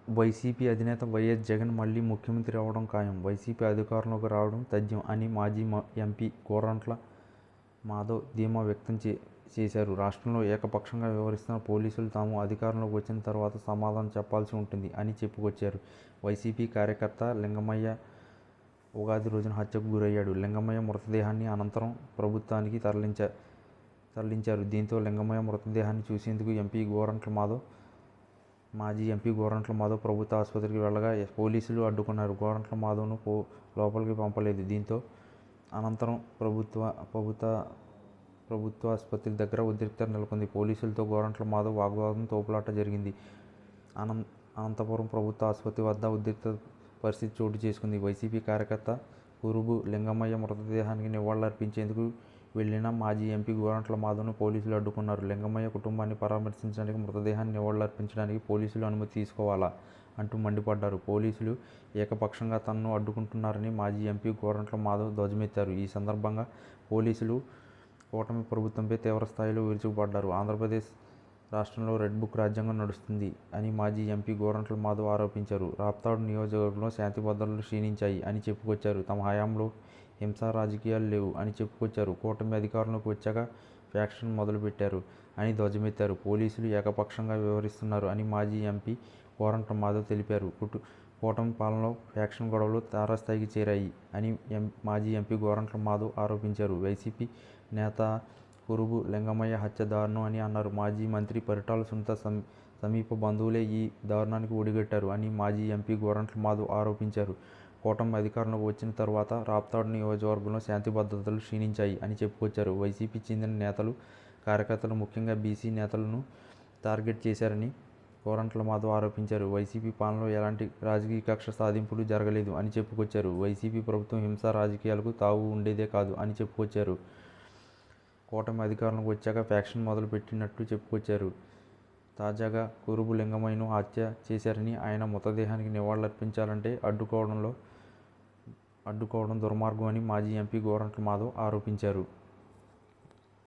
YCP అధినేత YS Jagan మళ్లీ ముఖ్యమంత్రి అవడం ఖాయం. వైసీపీ అధికారంలోకి రావడం తథ్యం అని మాజీ ఎంపీ గోరంట్ల మాధవ్ ధీమా వ్యక్తం చేశారు. రాష్ట్రంలో ఏకపక్షంగా వ్యవహరిస్తున్న పోలీసులు తాము అధికారంలోకి వచ్చిన తర్వాత సమాధానం చెప్పాల్సి ఉంటుంది అని చెప్పుకొచ్చారు. వైసీపీ కార్యకర్త లింగమయ్య ఉగాది రోజున హత్యకు గురయ్యాడు. లింగమయ్య మృతదేహాన్ని అనంతరం ప్రభుత్వానికి తరలించారు. దీంతో లింగమయ్య మృతదేహాన్ని చూసేందుకు మాజీ ఎంపీ గోరంట్ల మాధవ్ ప్రభుత్వ ఆసుపత్రికి వెళ్లగా పోలీసులు అడ్డుకున్నారు. గోరంట్ల మాధవ్ను లోపలికి పంపలేదు. దీంతో అనంతరం ప్రభుత్వ ఆసుపత్రి దగ్గర ఉద్రిక్తత నెలకొంది. పోలీసులతో గోరంట్ల మాధవ్ వాగ్వాదం, తోపులాట జరిగింది. అనంతపురం ప్రభుత్వ ఆసుపత్రి వద్ద ఉద్రిక్త పరిస్థితి చోటు చేసుకుంది. వైసీపీ కార్యకర్త కురుబు లింగమయ్య మృతదేహానికి నివాళులర్పించేందుకు వెళ్లిన మాజీ ఎంపీ గోరంట్ల మాధవ్ను పోలీసులు అడ్డుకున్నారు. లింగమయ్య కుటుంబాన్ని పరామర్శించడానికి, మృతదేహాన్ని నివాళులర్పించడానికి పోలీసులు అనుమతి తీసుకోవాలా అంటూ మండిపడ్డారు. పోలీసులు ఏకపక్షంగా తనను అడ్డుకుంటున్నారని మాజీ ఎంపీ గోరంట్ల మాధవ్ ధ్వజమెత్తారు. ఈ సందర్భంగా పోలీసులు కూటమి ప్రభుత్వంపై తీవ్రస్థాయిలో విరుచుకుపడ్డారు. ఆంధ్రప్రదేశ్ రాష్ట్రంలో రెడ్ బుక్ రాజ్యాంగం నడుస్తుంది అని మాజీ ఎంపీ గోరంట్ల మాధవ్ ఆరోపించారు. రాప్తాడు నియోజకవర్గంలో శాంతి భద్రతలు క్షీణించాయి అని చెప్పుకొచ్చారు. తమ హయాంలో హింసా రాజకీయాలు లేవు అని చెప్పుకొచ్చారు. కూటమి అధికారంలోకి వచ్చాక ఫ్యాక్షన్ మొదలుపెట్టారు అని ధ్వజమెత్తారు. పోలీసులు ఏకపక్షంగా వ్యవహరిస్తున్నారు అని మాజీ ఎంపీ గోరంట్ల మాధవ్ తెలిపారు. కూటమి పాలనలో ఫ్యాక్షన్ గొడవలు తారాస్థాయికి చేరాయి అని మాజీ ఎంపీ గోరంట్ల మాధవ్ ఆరోపించారు. వైసీపీ నేత కురుబు లింగమయ్య హత్య దారుణం అని అన్నారు. మాజీ మంత్రి పరిటాల సునీత సమీప బంధువులే ఈ దారుణానికి ఒడిగట్టారు అని మాజీ ఎంపీ గోరంట్ల మాధవ్ ఆరోపించారు. కూటమి అధికారంలోకి వచ్చిన తర్వాత రాప్తాడు నియోజకవర్గంలో శాంతి భద్రతలు క్షీణించాయి అని చెప్పుకొచ్చారు. వైసీపీ చెందిన నేతలు, కార్యకర్తలు, ముఖ్యంగా బీసీ నేతలను టార్గెట్ చేశారని గోరంట్ల మాధవ్ ఆరోపించారు. వైసీపీ పాలనలో ఎలాంటి రాజకీయ కక్ష సాధింపులు జరగలేదు అని చెప్పుకొచ్చారు. వైసీపీ ప్రభుత్వం హింసా రాజకీయాలకు తావు ఉండేదే కాదు అని చెప్పుకొచ్చారు. కూటమి అధికారంలోకి వచ్చాక ఫ్యాక్షన్ మొదలుపెట్టినట్టు చెప్పుకొచ్చారు. తాజాగా కురుబు లింగమయ్యను హత్య చేశారని, ఆయన మృతదేహానికి నివాళులర్పించాలంటే అడ్డుకోవడం దుర్మార్గం అని మాజీ ఎంపీ గోరంట్ల మాధవ్ ఆరోపించారు.